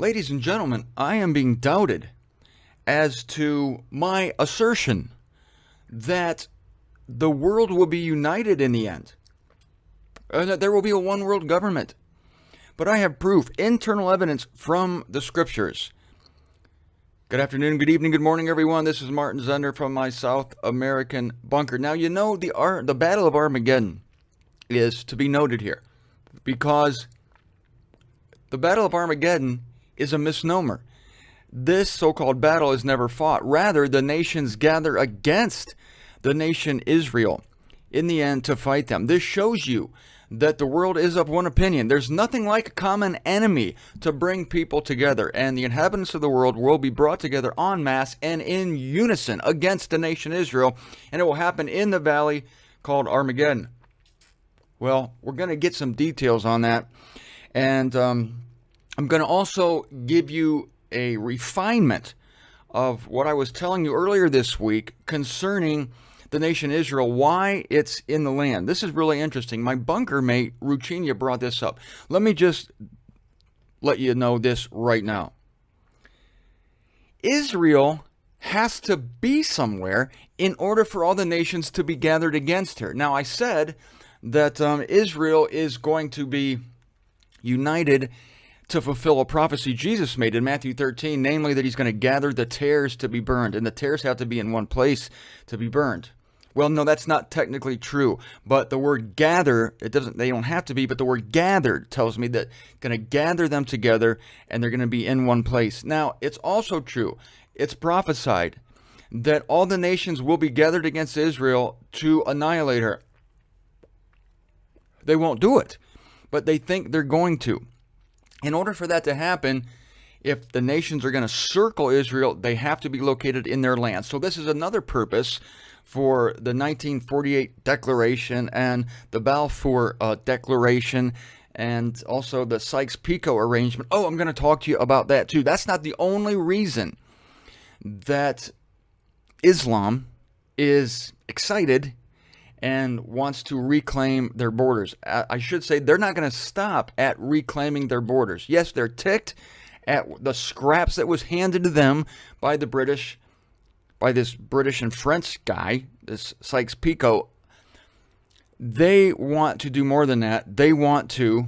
Ladies and gentlemen, I am being doubted as to my assertion that the world will be united in the end, that there will be a one world government. But I have proof, internal evidence from the scriptures. Good afternoon, good evening, good morning, everyone. This is Martin Zender from my South American bunker. Now, you know, the Battle of Armageddon is to be noted here because the Battle of Armageddon is a misnomer. This so-called battle is never fought. Rather, the nations gather against the nation Israel in the end to fight them. This shows you that the world is of one opinion. There's nothing like a common enemy to bring people together, and the inhabitants of the world will be brought together en masse and in unison against the nation Israel, and it will happen in the valley called Armageddon. Well, we're going to get some details on that, and I'm going to also give you a refinement of what I was telling you earlier this week concerning the nation Israel, why it's in the land. This is really interesting. My bunker mate, Ruchinia, brought this up. Let me just let you know this right now. Israel has to be somewhere in order for all the nations to be gathered against her. Now, I said that Israel is going to be united to fulfill a prophecy Jesus made in Matthew 13, namely that he's going to gather the tares to be burned, and the tares have to be in one place to be burned. Well, no, that's not technically true, but the word gather, they don't have to be, but the word gathered tells me that going to gather them together and they're going to be in one place. Now, it's also true, it's prophesied that all the nations will be gathered against Israel to annihilate her. They won't do it, but they think they're going to. In order for that to happen, if the nations are going to circle Israel, they have to be located in their land. So this is another purpose for the 1948 Declaration and the Balfour Declaration and also the Sykes-Picot Arrangement. Oh, I'm going to talk to you about that too. That's not the only reason that Islam is excited and wants to reclaim their borders. I should say they're not going to stop at reclaiming their borders. Yes, they're ticked at the scraps that was handed to them by the British, by this British and French guy, this Sykes-Picot. They want to do more than that. They want to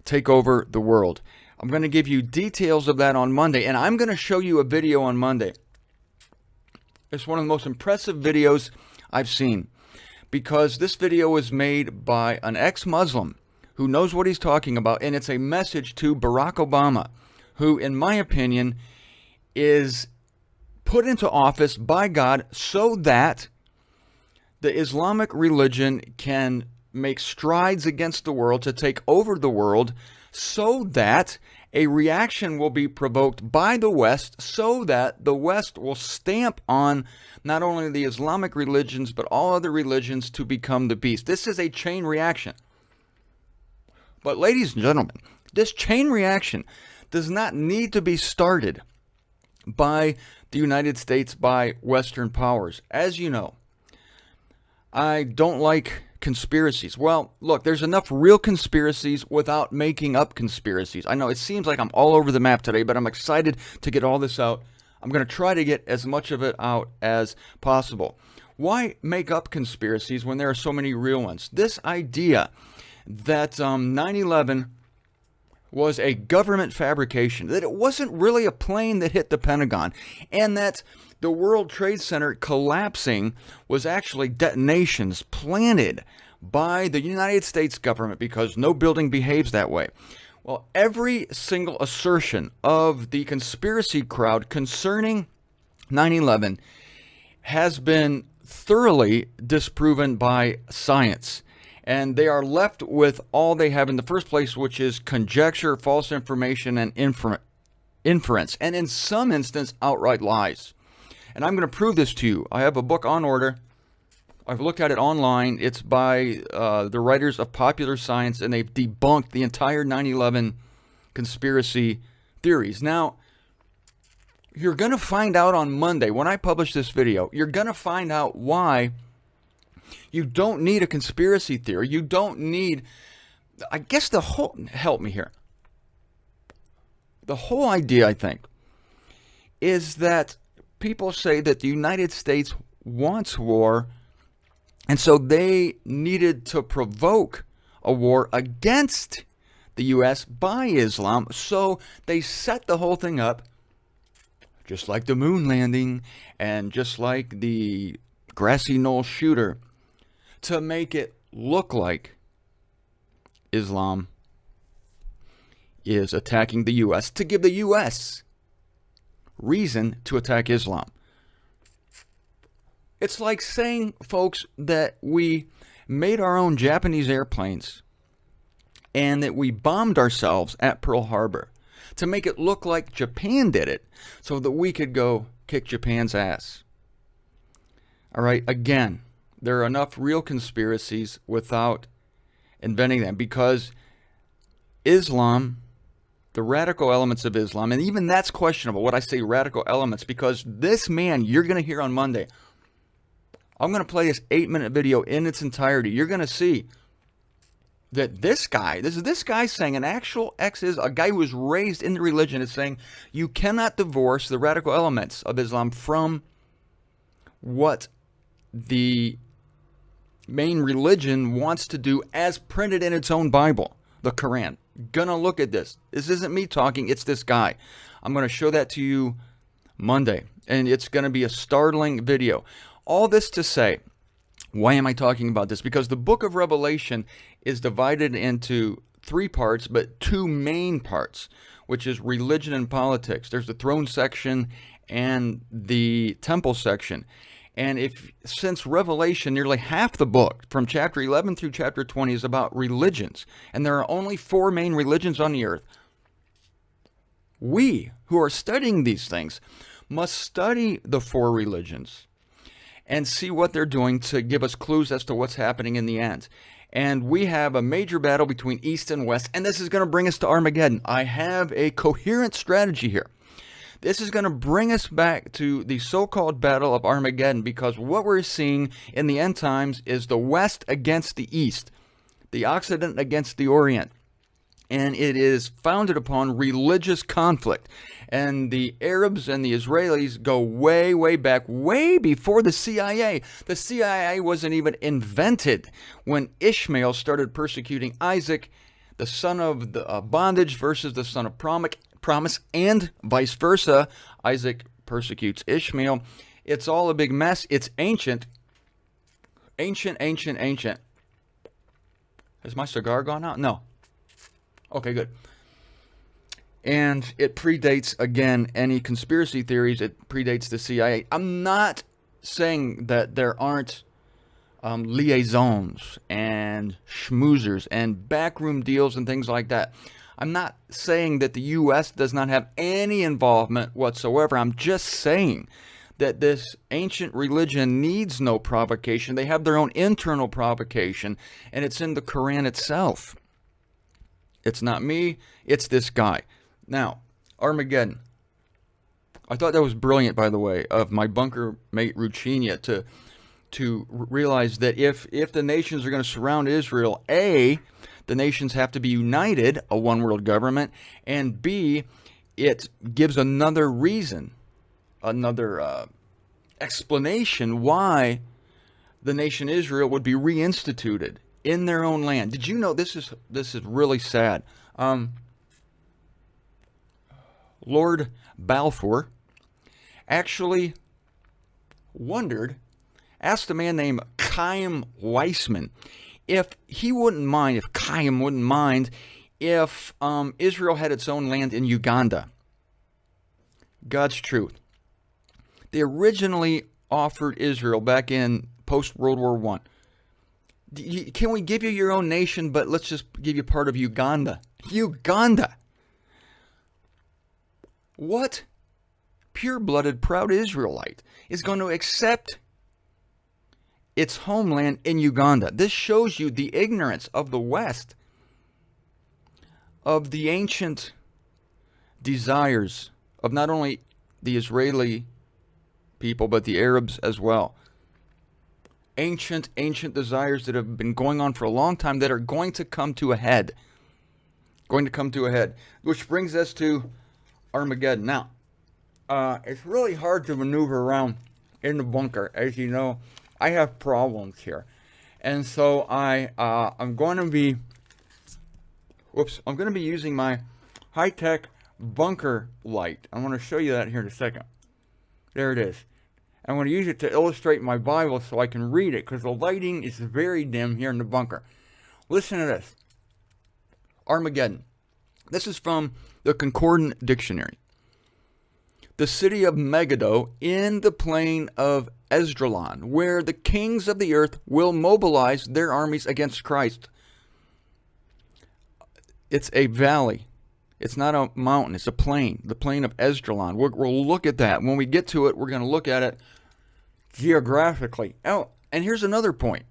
take over the world. I'm going to give you details of that on Monday, and I'm going to show you a video on Monday. It's one of the most impressive videos I've seen, because this video was made by an ex-Muslim who knows what he's talking about, and it's a message to Barack Obama, who, in my opinion, is put into office by God so that the Islamic religion can make strides against the world to take over the world, so that a reaction will be provoked by the West, so that the West will stamp on not only the Islamic religions, but all other religions to become the beast. This is a chain reaction. But ladies and gentlemen, this chain reaction does not need to be started by the United States, by Western powers. As you know, I don't like conspiracies. Well, look, there's enough real conspiracies without making up conspiracies. I know it seems like I'm all over the map today, but I'm excited to get all this out. I'm going to try to get as much of it out as possible. Why make up conspiracies when there are so many real ones? This idea that 9/11 was a government fabrication, that it wasn't really a plane that hit the Pentagon, and that the World Trade Center collapsing was actually detonations planted by the United States government, because no building behaves that way. Well, every single assertion of the conspiracy crowd concerning 9/11 has been thoroughly disproven by science. And they are left with all they have in the first place, which is conjecture, false information, and inference, and in some instance, outright lies. And I'm going to prove this to you. I have a book on order. I've looked at it online. It's by the writers of Popular Science, and they've debunked the entire 9/11 conspiracy theories. Now, you're going to find out on Monday, when I publish this video, you're going to find out why you don't need a conspiracy theory. You don't need, I guess help me here. The whole idea, I think, is that people say that the United States wants war, and so they needed to provoke a war against the U.S. by Islam. So they set the whole thing up, just like the moon landing and just like the grassy knoll shooter, to make it look like Islam is attacking the U.S., to give the U.S. reason to attack Islam. It's like saying, folks, that we made our own Japanese airplanes and that we bombed ourselves at Pearl Harbor to make it look like Japan did it so that we could go kick Japan's ass. All right, again, there are enough real conspiracies without inventing them, because Islam, the radical elements of Islam, and even that's questionable, what I say radical elements, because this man you're going to hear on Monday, I'm going to play this 8-minute video in its entirety. You're going to see that this guy saying, an actual a guy who was raised in the religion, is saying you cannot divorce the radical elements of Islam from what the main religion wants to do as printed in its own Bible, the Quran. Gonna look at this. This isn't me talking, it's this guy. I'm going to show that to you Monday, and it's going to be a startling video. All this to say, why am I talking about this? Because the book of Revelation is divided into 3 parts, but 2 main parts, which is religion and politics. There's the throne section and the temple section. And since Revelation, nearly half the book, from chapter 11 through chapter 20, is about religions, and there are only 4 main religions on the earth, we who are studying these things must study the 4 religions and see what they're doing to give us clues as to what's happening in the end. And we have a major battle between East and West, and this is going to bring us to Armageddon. I have a coherent strategy here. This is going to bring us back to the so-called Battle of Armageddon, because what we're seeing in the end times is the West against the East, the Occident against the Orient. And it is founded upon religious conflict. And the Arabs and the Israelis go way, way back, way before the CIA. The CIA wasn't even invented when Ishmael started persecuting Isaac, the son of the bondage versus the son of promise, and vice versa. Isaac persecutes Ishmael. It's all a big mess. It's ancient. Ancient. Has my cigar gone out? No. Okay, good. And it predates, again, any conspiracy theories. It predates the CIA. I'm not saying that there aren't liaisons and schmoozers and backroom deals and things like that. I'm not saying that the U.S. does not have any involvement whatsoever. I'm just saying that this ancient religion needs no provocation. They have their own internal provocation, and it's in the Quran itself. It's not me, it's this guy. Now, Armageddon. I thought that was brilliant, by the way, of my bunker mate Ruchinia to realize that if the nations are going to surround Israel, A, the nations have to be united, a one world government, and B, it gives another reason, another explanation why the nation Israel would be reinstituted in their own land. Did you know this is really sad? Lord Balfour actually asked a man named Chaim Weissman if Chaim wouldn't mind if Israel had its own land in Uganda. God's truth. They originally offered Israel back in post-World War I. Can we give you your own nation, but let's just give you part of Uganda? Uganda! What pure-blooded, proud Israelite is going to accept its homeland in Uganda? This shows you the ignorance of the West, of the ancient desires of not only the Israeli people, but the Arabs as well. Ancient desires that have been going on for a long time that are going to come to a head. Which brings us to Armageddon. Now, it's really hard to maneuver around in the bunker. As you know, I have problems here. And so I'm going to be, I'm going to be using my high-tech bunker light. I want to show you that here in a second. There it is. I'm going to use it to illustrate my Bible so I can read it, because the lighting is very dim here in the bunker. Listen to this. Armageddon. This is from the Concordant Dictionary. The city of Megiddo in the plain of Esdraelon, where the kings of the earth will mobilize their armies against Christ. It's a valley. It's not a mountain. It's a plain. The plain of Esdraelon. We'll look at that. When we get to it, we're going to look at it geographically. Oh, and here's another point.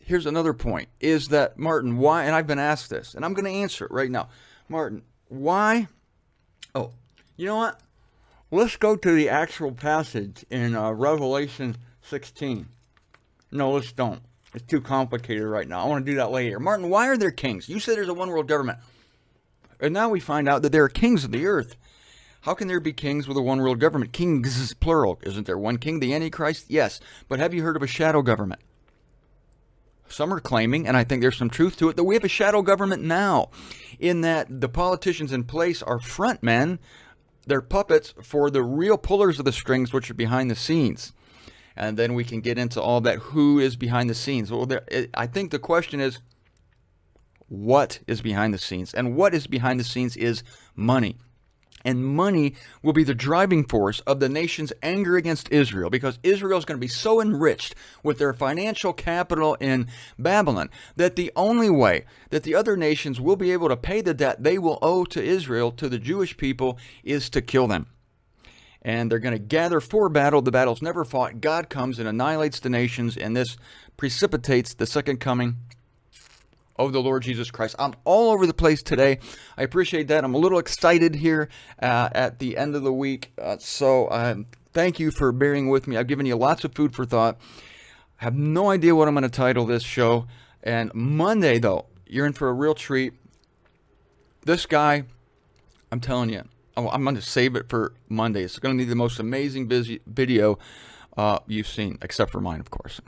Here's another point. Is that, Martin, why, and I've been asked this, and I'm going to answer it right now. Martin, why? Oh, you know what? Let's go to the actual passage in Revelation 16. No, let's don't. It's too complicated right now. I want to do that later. Martin, why are there kings? You said there's a one world government. And now we find out that there are kings of the earth. How can there be kings with a one world government? Kings is plural. Isn't there one king, the Antichrist? Yes. But have you heard of a shadow government? Some are claiming, and I think there's some truth to it, that we have a shadow government now, in that the politicians in place are front men. They're puppets for the real pullers of the strings, which are behind the scenes. And then we can get into all that, who is behind the scenes. Well, I think the question is, what is behind the scenes? And what is behind the scenes is money. And money will be the driving force of the nation's anger against Israel, because Israel is going to be so enriched with their financial capital in Babylon that the only way that the other nations will be able to pay the debt they will owe to Israel, to the Jewish people, is to kill them. And they're going to gather for battle. The battle's never fought. God comes and annihilates the nations, and this precipitates the second coming of the Lord Jesus Christ. I'm all over the place today. I appreciate that. I'm a little excited here at the end of the week. So thank you for bearing with me. I've given you lots of food for thought. I have no idea what I'm going to title this show. And Monday, though, you're in for a real treat. This guy, I'm telling you, I'm going to save it for Monday. It's going to be the most amazing video you've seen, except for mine, of course.